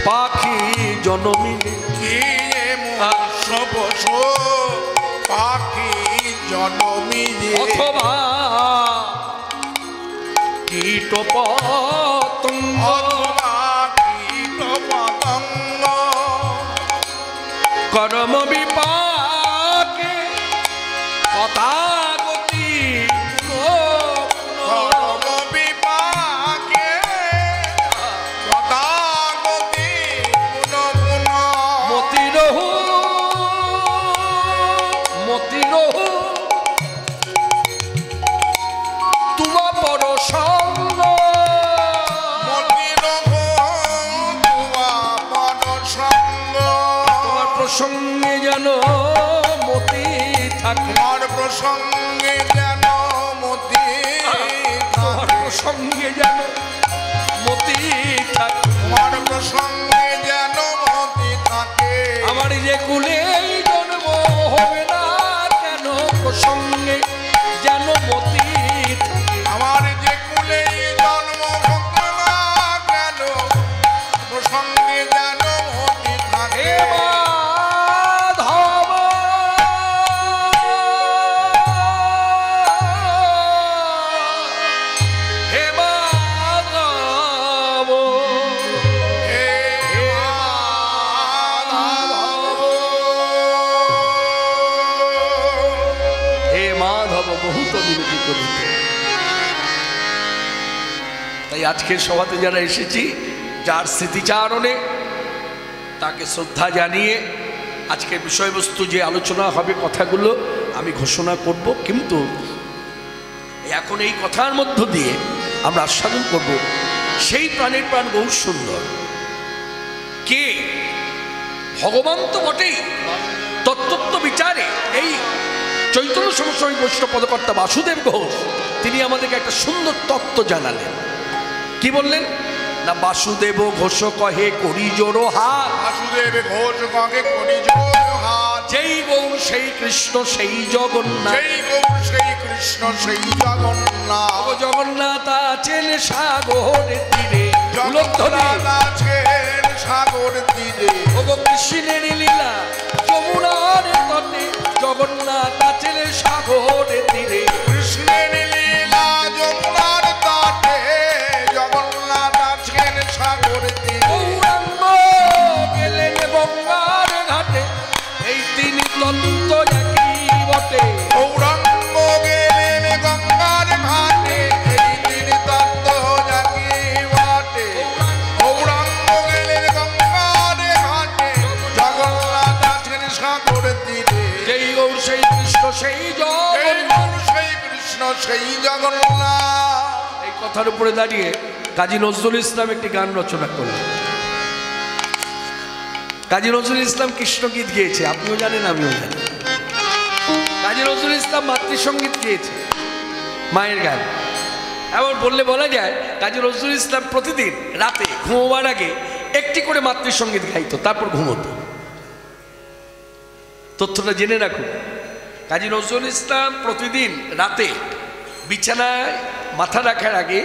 পাখি জনমিলে, কি এ মনুষ্য পশু পাখি জনমিলে, অথবা কীট পতঙ্গ, অথবা কীট পতঙ্গ, কর্ম বিপাকে কথাগতি কর্ম বিপাকে তথাগতি পুনঃ পুনঃ, মতিরহু মতিরহু তুমা বড় সঙ্গ, মতিরহু তুমা বড় সঙ্গ, তোমার প্রসঙ্গে যেন মতি থাকে, তোমার প্রসঙ্গে যেন মতি তোমার থাকে, প্রসঙ্গে যেন মতি থাকে, তোমার প্রসঙ্গে যেন মতি থাকে। আমার যে কুলে জন্ম হবে না কেন প্রসঙ্গে যেন মতি থাকে, আমার যে কুলে জন্ম হোক না কেন প্রসঙ্গে যেন মতি থাকে। হে মাধব হে মাধব হে মাধব, হে মাধব বহুত বিনতি করিতে। তাই আজকের সভাতে যারা এসেছি, যার স্মৃতিচারণে তাকে শ্রদ্ধা জানিয়ে আজকের বিষয়বস্তু যে আলোচনা হবে কথাগুলো আমি ঘোষণা করব। কিন্তু এখন এই কথার মধ্য দিয়ে আমরা আস্বাদন করব সেই প্রাণের প্রাণ বহু সুন্দর। কে? ভগবান তো বটেই, তত্ত্ব বিচারে এই চৈতন্য সমস্যায় বৈষ্ণব পদকর্তা বাসুদেব ঘোষ তিনি আমাদেরকে একটা সুন্দর তত্ত্ব জানালেন। কি বললেন না? বাসুদেব ঘোষ কহে করি জোড়ো হাত, বাসুদেব ঘোষ গঙ্গে করি জোর হাত, যেই গৌর সেই কৃষ্ণ সেই জগন্নাথ, সেই গৌর সেই কৃষ্ণ সেই জগন্নাথ, ও জগন্নাথ আছেন সাগরের তীরে, জগন্নাথ আছেন সাগর তীরে, ও গো কৃষ্ণের লীলা যমুনার তটে, জগন্নাথ আছেন সাগরের তীরে, কৃষ্ণের লীলা যমুনার তটে, জগন্নাথ আছেন সাগর তীরে, গৌরাঙ্গ গেলেন গঙ্গা সেই জগন্নাথ। এই কথার উপরে দাঁড়িয়ে কাজী নজরুল ইসলাম একটি গান রচনা করলেন। কাজী নজরুল ইসলাম কৃষ্ণগীত গেয়েছে, আপনিও জানেন আমিও জানি। কাজী নজরুল ইসলাম মাতৃসঙ্গীত গেয়েছে, মায়ের গান। এমন বললে বলা যায় কাজী নজরুল ইসলাম প্রতিদিন রাতে ঘুমোবার আগে একটি করে মাতৃসঙ্গীত গাইতো, তারপর ঘুমোতো। তথ্যটা জেনে রাখুন, কাজী নজরুল ইসলাম প্রতিদিন রাতে বিছানায় মাথা রাখার আগে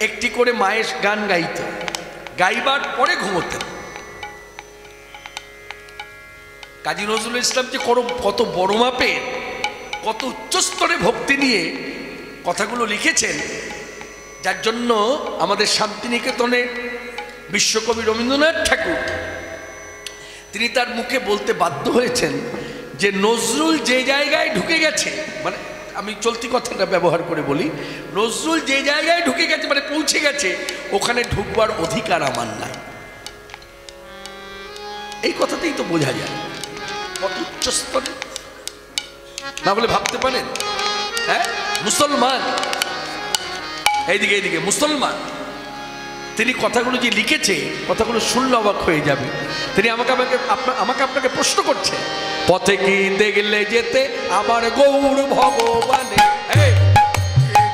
একটি করে মায়ের গান গাইত, গাইবার পরে ঘুমোতেন। কাজী নজরুল ইসলাম যে কত বড় মাপের, কত উচ্চস্তরে ভক্তি নিয়ে কথাগুলো লিখেছেন, যার জন্য আমাদের শান্তিনিকেতনে বিশ্বকবি রবীন্দ্রনাথ ঠাকুর তিনি তার মুখে বলতে বাধ্য হয়েছেন যে নজরুল যে জায়গায় ঢুকে গেছে, মানে আমি চলতি কথাটা ব্যবহার করে বলি, নজরুল যে জায়গায় ঢুকে গেছে মানে পৌঁছে গেছে, ওখানে ঢুকবার অধিকার আমার নাই। এই কথাতেই তো বোঝা যায় কত উচ্চস্তরে, না বলে ভাবতে পারেন। হ্যাঁ, মুসলমান, এইদিকে মুসলমান, তিনি কথাগুলো যে লিখেছে, কথাগুলো শুনলে অবাক হয়ে যাবে। তিনি আমাকে আপনাকে প্রশ্ন করছে, পথে কি দেখলে যেতে আমার গৌর ভগবানে,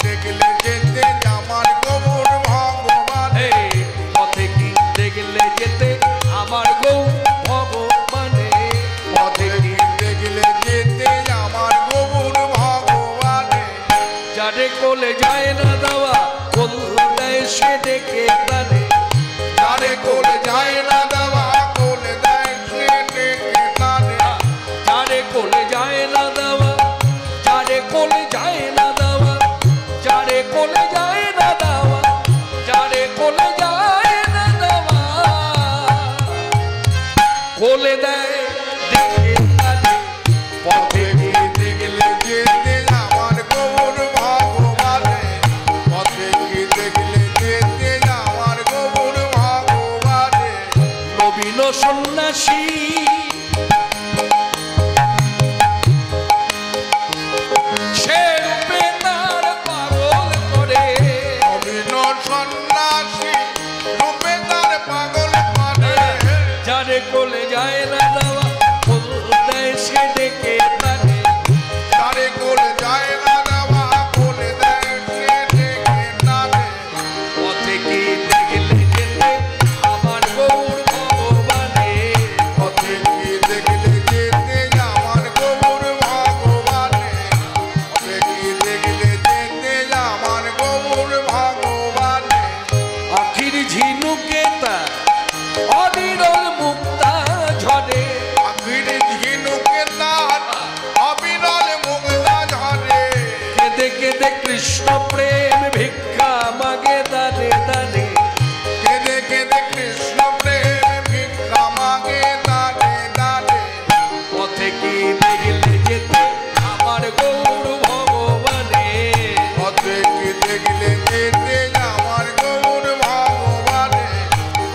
দেখলে যেতে আমার গৌর ভগবানে, পথে কি দেখলে যেতে আমার গৌর ভগবানে, পথে কি দেখলে যেতে আমার গৌর ভগবানে, যারে কোলে যায় না দেওয়া কোলে সে ডেকে তারে, যারে কোলে যায় না দেওয়া কোলে দেয় সে ডেকে তারে, যারে কোলে যায় না দেওয়া, যারে কোলে যায় না দেওয়া, যারে কোলে যায় না দেওয়া, যারে কোলে যায় না দেওয়া, কোলে দেয় ডেকে তারে, পথে কি দেখলে যেতে আমার গৌর ভগবানে, পথে কি দেখলে যেতে আমার গৌর ভগবানে, নবীন সন্ন্যাসী সে রূপে তার পাগল করে, নবীন সন্ন্যাসী রূপে তার পাগল করে, যারে কোলে যায় না দেওয়া কোলে সে ডেকে তারে, যারে কোলে যায় না দেওয়া কোলে দেয় সে ডেকে তারে, পথে কি দেখলে যেতে আমার গৌর ভগবানে, পথে কি দেখলে যেতে আমার গৌর ভগবানে, পথে কি দেখলে যেতে আমার গৌর ভগবানে, আখির ঝিনুকে তার অবিরল মুক্তা ঝরে, আখির ঝিনুকে তার অবিরল মুক্তা ঝরে, কেঁদে কেঁদে কৃষ্ণ প্রেম ভিক্ষা মাগে দানে দানে, কেঁদে কেঁদে কৃষ্ণ প্রেম ভিক্ষা মাগে দানে দানে, পথে কি দেখলে যেতে আমার গৌর ভগবানে, পথে কি দেখলে যেতে আমার গৌর ভগবানে,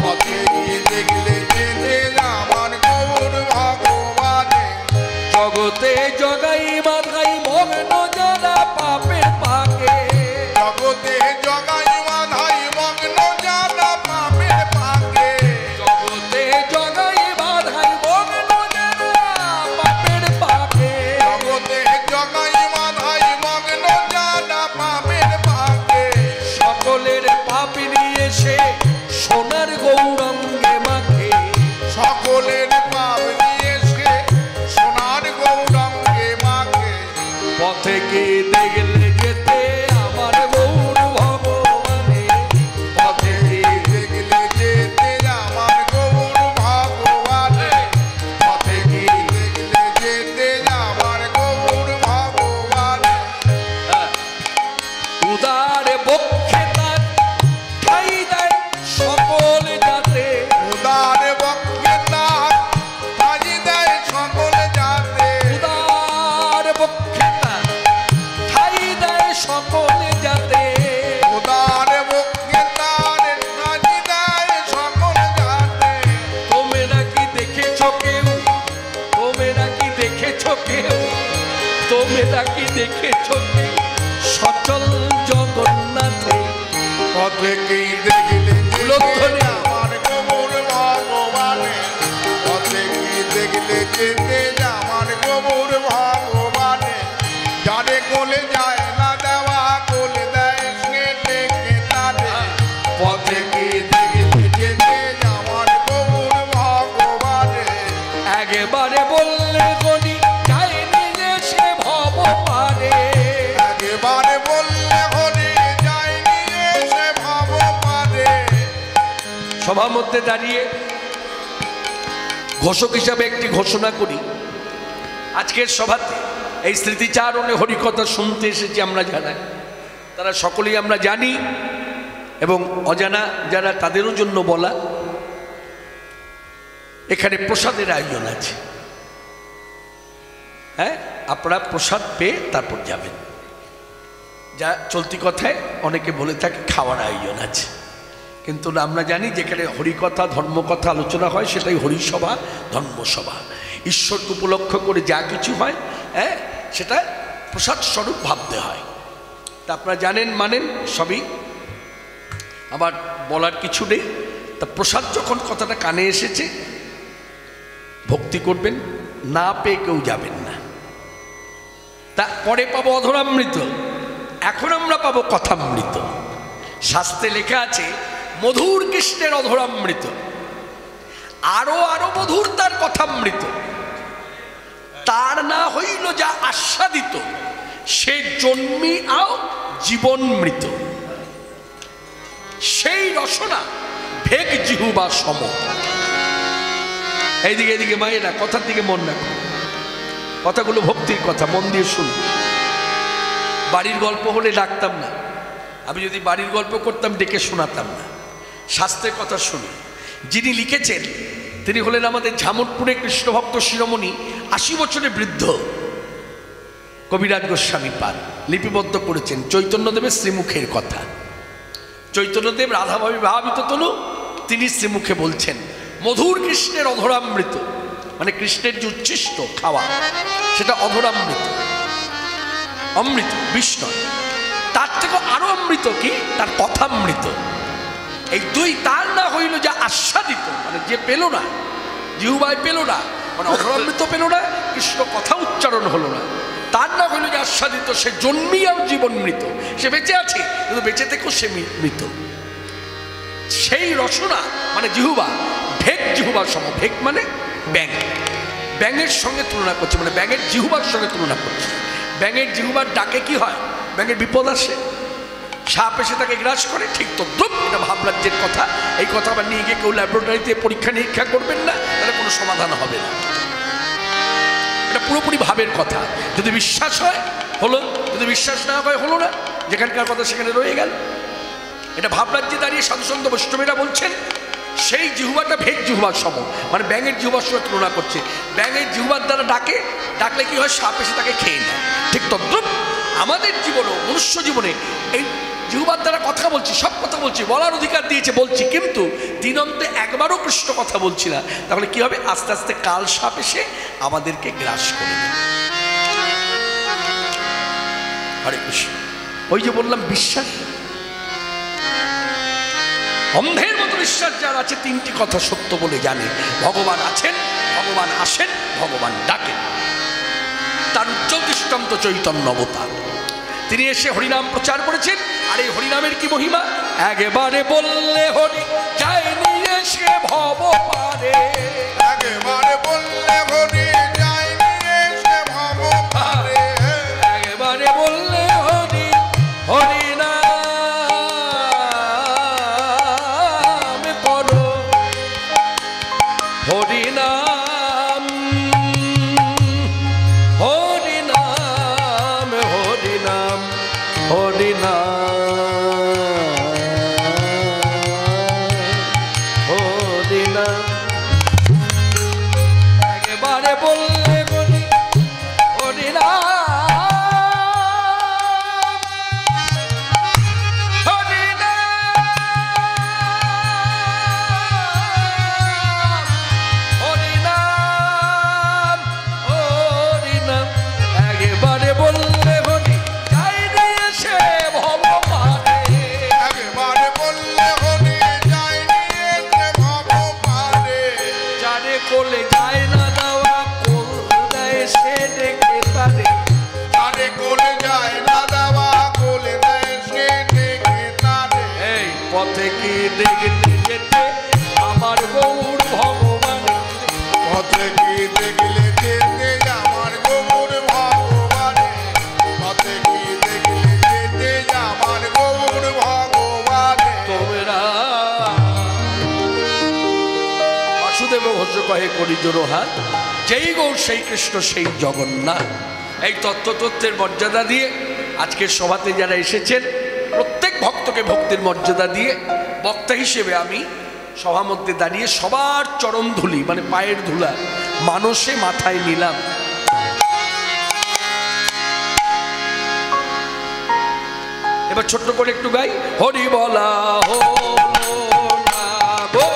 পথে কি দেখলে যেতে আমার গৌর ভগবানে, জগতে জগাই মাথাই মগ্ন যারা পাপের পাকে, অনেকেই দেখলে উলধ্বনি। আমার কবর ভগবানে, অনেকেই দেখলে যেতে আমার কবর ভগবানে, যারে কোলে যায় না দেওয়া কোলে দেয় সে ডেকে তারে, পথে কি দেখলে যেতে আমার কবর ভগবানে। একেবারে বললে গনি যায়নি যে সে ভবপারে, একেবারে বললে হরি যায়নি সে ভবপারে। সভার মধ্যে দাঁড়িয়ে ঘোষক হিসাবে একটি ঘোষণা করি। আজকের সভাতে এই স্মৃতিচারণে হরিকথা শুনতে এসেছি আমরা যারা, তারা সকলেই আমরা জানি এবং অজানা যারা তাদেরও জন্য বলা, এখানে প্রসাদের আয়োজন আছে। হ্যাঁ, আপনারা প্রসাদ পেয়ে তারপর যাবেন। যা চলতি কথায় অনেকে বলে থাকে খাওয়ার আয়োজন আছে, কিন্তু আমরা জানি যেখানে হরিকথা ধর্মকথা আলোচনা হয় সেটাই হরিসভা ধর্মসভা। ঈশ্বরকে উপলক্ষ করে যা কিছু হয়, হ্যাঁ, সেটা প্রসাদ স্বরূপ ভাবতে হয়। তা আপনারা জানেন মানেন সবই, আবার বলার কিছু নেই। তা প্রসাদ যখন কথাটা কানে এসেছে, ভক্তি করবেন, না পেয়ে কেউ যাবেন না। তা পরে পাবো অধরামৃত, এখন আমরা পাবো কথামৃত। শাস্ত্রে লেখা আছে মধুর কৃষ্ণের অধরামৃত, আরো আরো মধুর তার কথামৃত। তার না হইল যা আস্বাদিত, সে জন্মি আও জীবন মৃত। সেই রসনা ভেগ জিহুবা সম। এইদিকে এদিকে মায়েরা কথার দিকে মন রাখো, কথাগুলো ভক্তির কথা, মন দিয়ে শুনুন। বাড়ির গল্প হলে ডাকতাম না, আমি যদি বাড়ির গল্প করতাম ডেকে শোনাতাম না। শাস্ত্রের কথা শুনুন। যিনি লিখেছেন তিনি হলেন আমাদের ঝামটপুরে কৃষ্ণভক্ত শিরোমণি 80 বছরের বৃদ্ধ কবিরাজ গোস্বামী পাদ। লিপিবদ্ধ করেছেন চৈতন্যদেবের শ্রীমুখের কথা। চৈতন্যদেব রাধাভাবী ভাবিত তনু, তিনি শ্রীমুখে বলছেন মধুর কৃষ্ণের অধরামৃত, মানে কৃষ্ণের যে উচ্ছিষ্ট খাওয়া সেটা অধরামৃত, অমৃত বিষ্ণু। তার থেকে আরো অমৃত কি, তার কথামৃত। এই দুই তার না হইল যা আস্বাদিত, মানে যে পেল না, জিহুবাই পেল না, মানে অধরামৃত পেল না, কৃষ্ণ কথা উচ্চারণ হলো না। তার না হইল যে আস্বাদিত, সে জন্মিয়াও জীবন মৃত। সে বেঁচে আছে কিন্তু বেঁচে থেকেও সে মৃত। সেই রসনা মানে জিহুবা, ভেগ জিহুবার সম। ভেগ মানে ব্যাঙ, ব্যাঙের সঙ্গে তুলনা করছে, মানে ব্যাঙের জিহুবার সঙ্গে তুলনা করছে। ব্যাঙের জিহুবার ডাকে কি হয়, ব্যাঙের বিপদ আসে, সাপ এসে তাকে গ্রাস করে, ঠিক তো দ্রুপ। এটা ভাবরাজ্যের কথা। এই কথা আবার নিয়ে গিয়ে কেউ ল্যাবরেটরিতে পরীক্ষা নিরীক্ষা করবেন না, তাহলে কোনো সমাধান হবে না। এটা পুরোপুরি ভাবের কথা। যদি বিশ্বাস হয় হলো, যদি বিশ্বাস না হয় হলো না, যেখানকার কথা সেখানে রয়ে গেল। এটা ভাবরাজ্যে দাঁড়িয়ে সাধুসন্ত বৈষ্ণবেরা বলছেন সেই জিহুবাটা ভেগ জিহুবার সম, মানে ব্যাঙের জিহুবার সঙ্গে তুলনা করছে। ব্যাঙের জিহুবার দ্বারা ডাকে, ডাকলে কি হয়, সাপ এসে তাকে খেয়ে নেয়। ঠিক তদ্রুপ আমাদের জীবনেও, মনুষ্য জীবনে এই জিহুবার দ্বারা কথা বলছি, সব কথা বলছি, বলার অধিকার দিয়েছে বলছি, কিন্তু দিনন্তে একবারও কৃষ্ণ কথা বলছি না। তাহলে কি হবে, আস্তে আস্তে কাল সাপ এসে আমাদেরকে গ্রাস করে দেবে। হরে কৃষ্ণ। ওই যে বললাম বিশ্বাস, অন্ধের মতো বিশ্বাস যার আছে, তিনটি কথা সত্য বলে জানে। ভগবান আছেন, ভগবান আসেন, ভগবান ডাকেন। তার উজ্জ্বল দৃষ্টান্ত চৈতন্য অবতার। তিনি এসে হরিনাম প্রচার করেছেন। আর এই হরিনামের কি মহিমা, একেবারে বললে হরি যায়নি এসে ভব পারে, একেবারে বললে হরি যায়নি এসে ভব পারে। একেবারে বললে হরি হরিনাম করো, হরিনাম হরিনাম হরিনাম হরিনাম হরিনাম। একেবারে বললে বলি হরিনাম হরিনাম হরিনাম। একেবারে বললে বলি যাই দিয়ে সে ভব পারে, পথে কি দেখতে যেতে আমার গৌর ভগবান, পথে কি দেখলে যেতে আমার গৌর ভগবান, পথে কি দেখলে যেতে আমার গৌর ভগবান। তোমরা বাসুদেব ঘোষ কহে করি জোড়ো হাত, যেই গৌর সেই কৃষ্ণ সেই জগন্নাথ। এই তত্ত্বের মর্যাদা দিয়ে আজকের সভাতে যারা এসেছেন প্রত্যেক ভক্তকে ভক্তির মর্যাদা দিয়ে বক্তা হিসেবে আমি সভা মধ্যে দাঁড়িয়ে সবার চরণ ধুলি মানে পায়ের ধুলা মানসে মাথায় নিলাম। এবার ছোট্ট করে একটু গাই, হরি বলা হলো না গো,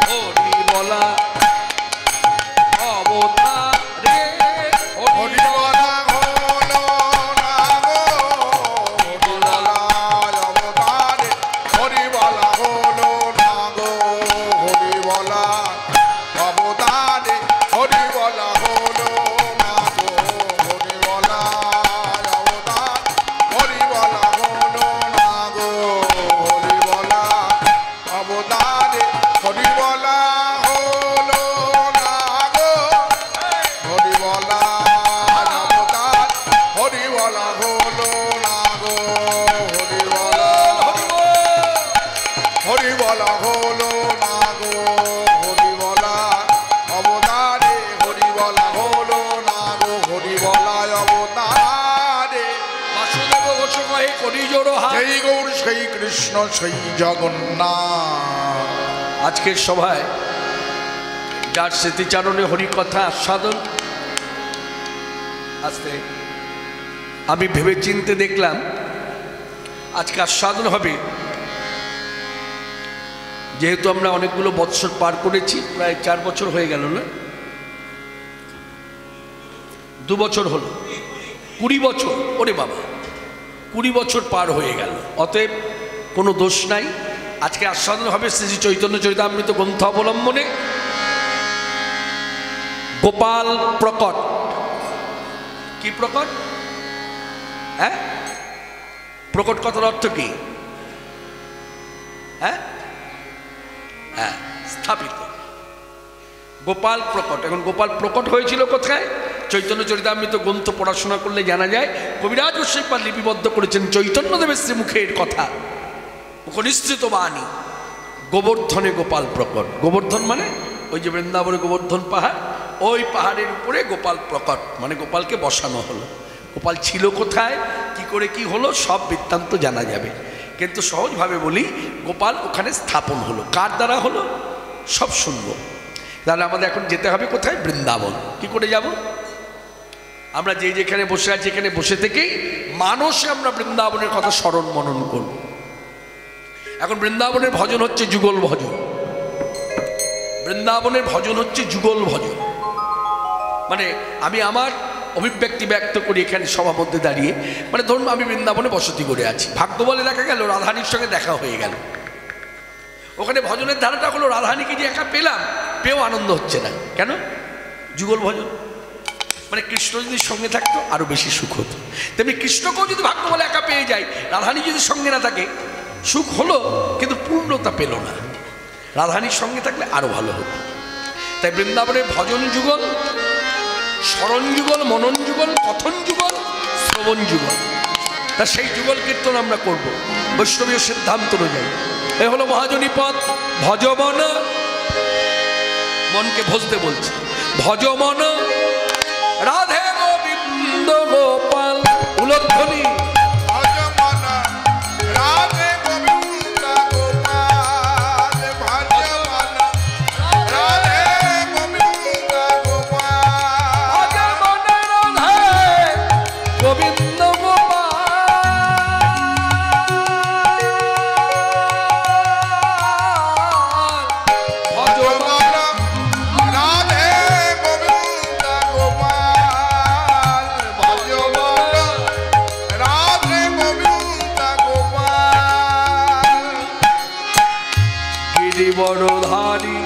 হরি বলা অবতারে, হরি বলা হলো না গো, হরি বলা অবতারে, হরি বলা হলো না গো, হরি বলা অবতারে, হরি বলা হলো না গো, হরি বলা অবতার, হরি বলা হলো না গো, হরি বলা অবতারে, হরি বলা হলো না গো, হরি বলা অবতার, হরি বলা হলো না গো, হরি বলা হরি বলা হলো না গো, হরি বলা অবতারে, হরি বলা হলো না গো, হরি বলা অবতারে। বাসুদেব ঘোষ কহে করি জোড়ো হাত। সেই গৌর সেই কৃষ্ণ সেই জগন্নাথ। আজকের সভায় যার স্মৃতিচারণে হরিকথা আস্বাদন, আজকে আমি ভেবে চিনতে দেখলাম আজকে আস্বাদন হবে, যেহেতু আমরা অনেকগুলো বৎসর পার করেছি, প্রায় 4 বছর হয়ে গেল না, 2 বছর হলো, 20 বছর, ওরে বাবা 20 বছর পার হয়ে গেল, অতএব কোনো দোষ নাই। আজকে আস্বাদন হবে শ্রী শ্রী চৈতন্য চরিতামৃত গ্রন্থ অবলম্বনে গোপাল প্রকট। কি প্রকট? হ্যাঁ, প্রকট কথার অর্থ কি? হ্যাঁ হ্যাঁ, স্থাপিত। গোপাল প্রকট। এখন গোপাল প্রকট হয়েছিল কোথায়? চৈতন্য চরিতামৃত গ্রন্থ পড়াশোনা করলে জানা যায়, কবিরাজ গোস্বামী লিপিবদ্ধ করেছেন চৈতন্যদেবের শ্রীমুখের কথা, মুখনিসৃত বাণী। গোবর্ধনে গোপাল প্রকট। গোবর্ধন মানে ওই যে বৃন্দাবনে গোবর্ধন পাহাড়, ওই পাহাড়ের উপরে গোপাল প্রকট, মানে গোপালকে বসানো হলো। গোপাল ছিল কোথায়, কি করে কি হলো, সব বৃত্তান্ত জানা যাবে, কিন্তু সহজভাবে বলি, গোপাল ওখানে স্থাপন হলো। কার দ্বারা হলো সব শুনবো। তাহলে আমাদের এখন যেতে হবে কোথায়? বৃন্দাবন। কি করে যাব? আমরা যেখানে বসে আছি এখানে বসে থেকেই মানসে আমরা বৃন্দাবনের কথা স্মরণ মনন করব। এখন বৃন্দাবনের ভজন হচ্ছে যুগল ভজন। বৃন্দাবনের ভজন হচ্ছে যুগল ভজন, মানে আমি আমার অভিব্যক্তি ব্যক্ত করি এখানে সভা মধ্যে দাঁড়িয়ে। মানে ধরুন আমি বৃন্দাবনে বসতি করে আছি, ভাগ্য বলে দেখা গেল রাধারানীর সঙ্গে দেখা হয়ে গেল। ওখানে ভজনের ধারাটা হলো রাধারানীকে যে একা পেলাম, পেয়েও আনন্দ হচ্ছে না। কেন? যুগল ভজন। মানে কৃষ্ণ যদি সঙ্গে থাকতো আরো বেশি সুখ হতো। তেমনি কৃষ্ণকেও যদি ভাগ্য বলে একা পেয়ে যায়, রাধারানী যদি সঙ্গে না থাকে সুখ হলো কিন্তু পূর্ণতা পেল না। রাধারানীর সঙ্গে থাকলে আরো ভালো হতো। তাই বৃন্দাবনের ভজন যুগল, স্মরণ যুগল, মনন যুগল, কথন যুগল, শ্রবণ যুগল। তা সেই যুগল কীর্তন আমরা করব বৈষ্ণবীয় সিদ্ধান্ত অনুযায়ী। এ হলো মহাজনী পথ। ভজমন, মনকে ভজতে বলছে, ভজমন রাধে গোবিন্দ গোপাল। উলধ্বনি ভজমন রাধে গোবিন্দ গোপাল, ভজমন রাধে গোবিন্দ গোপাল, ভজমন রাধে গোবিন্দ গোপাল, ভজমন রাধে গোবিন্দ গোপাল, ভজমন রাধে গোবিন্দ গোপাল। গিরিবরধারী